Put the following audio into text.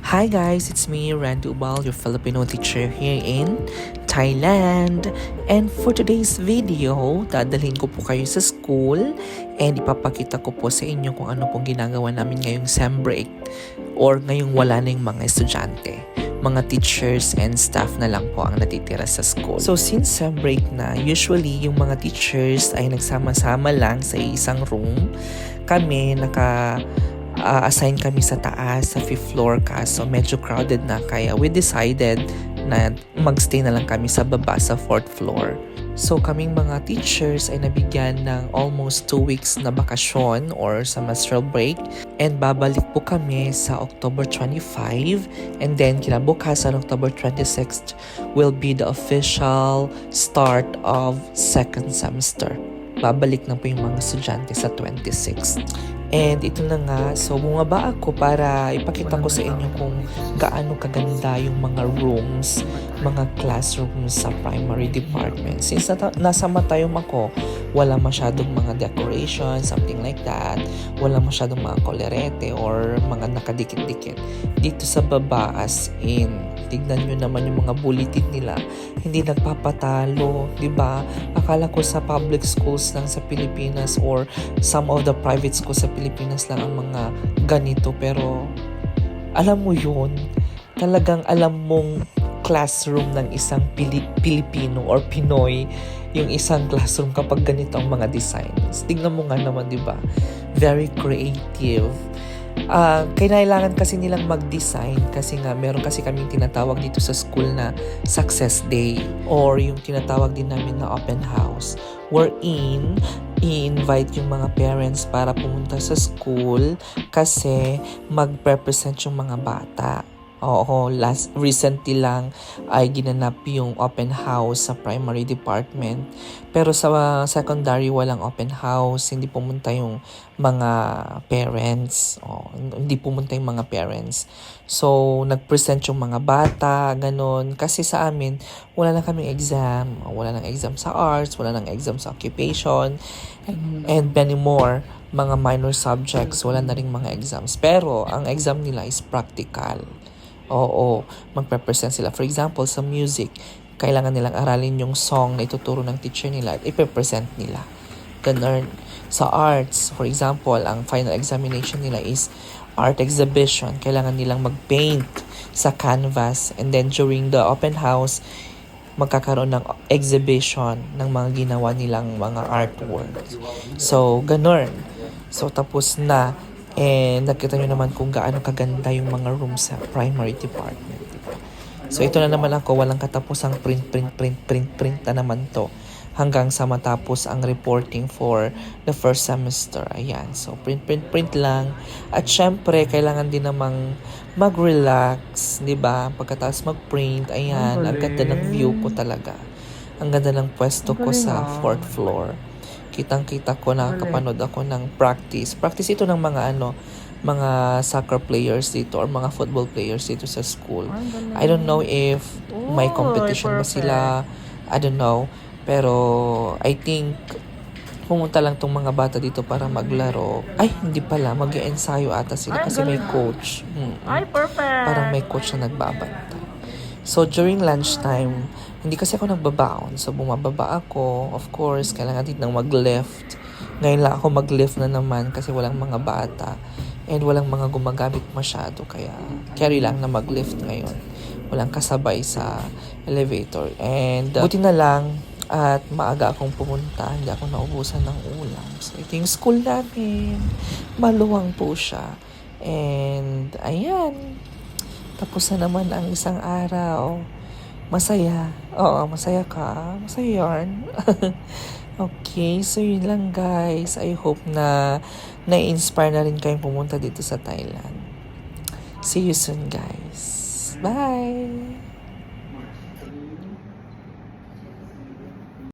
Hi guys, it's me, Randy Ubal, your Filipino teacher here in Thailand. And for today's video, dadalhin ko po kayo sa school and ipapakita ko po sa inyo kung ano pong ginagawa namin ngayong sem break or ngayong wala na yung mga estudyante. Mga teachers and staff na lang po ang natitira sa school. So since sem break na, usually yung mga teachers ay nagsama-sama lang sa isang room. Kami assign kami sa taas, sa 5th floor kaso medyo crowded na kaya we decided na magstay na lang kami sa baba sa 4th floor. So kaming mga teachers ay nabigyan ng almost 2 weeks na bakasyon or semestral break and babalik po kami sa October 25 and then kinabukasan October 26th will be the official start of second semester. Babalik na po yung mga estudyante sa 26th. And ito na nga, so bumaba ako para ipakita ko sa inyo kung gaano kaganda yung mga rooms, mga classrooms sa primary department. Since nasa Matayom ako, wala masyadong mga decoration, something like that. Wala masyadong mga kolerete or mga nakadikit-dikit. Dito sa baba, as in, tignan nyo naman yung mga bulletin nila. Hindi nagpapatalo, di ba? Akala ko sa public schools lang sa Pilipinas or some of the private schools sa Pilipinas lang ang mga ganito. Pero, alam mo yun, talagang alam mong classroom ng isang Pilipino or Pinoy yung isang classroom kapag ganito ang mga designs. Tingnan mo nga naman, di ba? Very creative. Kailangan kasi nilang mag-design kasi nga meron kasi kaming tinatawag dito sa school na success day or yung tinatawag din namin na open house wherein i-invite yung mga parents para pumunta sa school kasi mag-represent yung mga bata. Oo, recently lang ay ginanap yung open house sa primary department. Pero sa secondary walang open house, hindi pumunta yung mga parents. Hindi pumunta yung mga parents. So, nag-present yung mga bata, ganun. Kasi sa amin, wala na kaming exam. Wala nang exam sa arts, wala nang exam sa occupation, and many more. Mga minor subjects, wala na ring mga exams. Pero, ang exam nila is practical. Oo, magpe-present sila. For example, sa music, kailangan nilang aralin yung song na ituturo ng teacher nila at ipe-present nila. Ganun. Sa arts, for example, ang final examination nila is art exhibition. Kailangan nilang mag-paint sa canvas. And then during the open house, magkakaroon ng exhibition ng mga ginawa nilang mga artwork. So, ganun. So, tapos na. And nakita nyo naman kung gaano kaganda yung mga rooms sa primary department. Diba? So ito na naman ako, walang katapusang print na naman to. Hanggang sa matapos ang reporting for the first semester. Ayan, so print lang. At syempre, kailangan din namang mag-relax, di ba? Pagkatapos mag-print, ayan, ang ganda ng view ko talaga. Ang ganda ng pwesto ko sa 4th floor. Kitang-kita ko na kapanood ako ng practice. Practice ito ng mga mga soccer players dito or mga football players dito sa school. I don't know if may competition ba sila. I don't know. Pero I think pumunta lang tong mga bata dito para maglaro. Ay, hindi pala. Mag-i-ensayo ata sila kasi may coach. Ay, perfect! Parang may coach na nagbabantay. So, during lunchtime, hindi kasi ako nagbabaon. So, bumababa ako. Of course, kailangan din nang mag-lift. Ngayon lang ako mag-lift na naman kasi walang mga bata. And walang mga gumagamit masyado. Kaya, carry lang na mag-lift ngayon. Walang kasabay sa elevator. And, buti na lang at maaga akong pumunta. Hindi ako naubusan ng ulam. So, ito yung school namin. Maluwang po siya. And, ayan. Tapos na naman ang isang araw. Masaya. Oo, masaya ka. Masaya yarn. Okay, so yun lang guys. I hope na na-inspire na rin kayong pumunta dito sa Thailand. See you soon guys. Bye!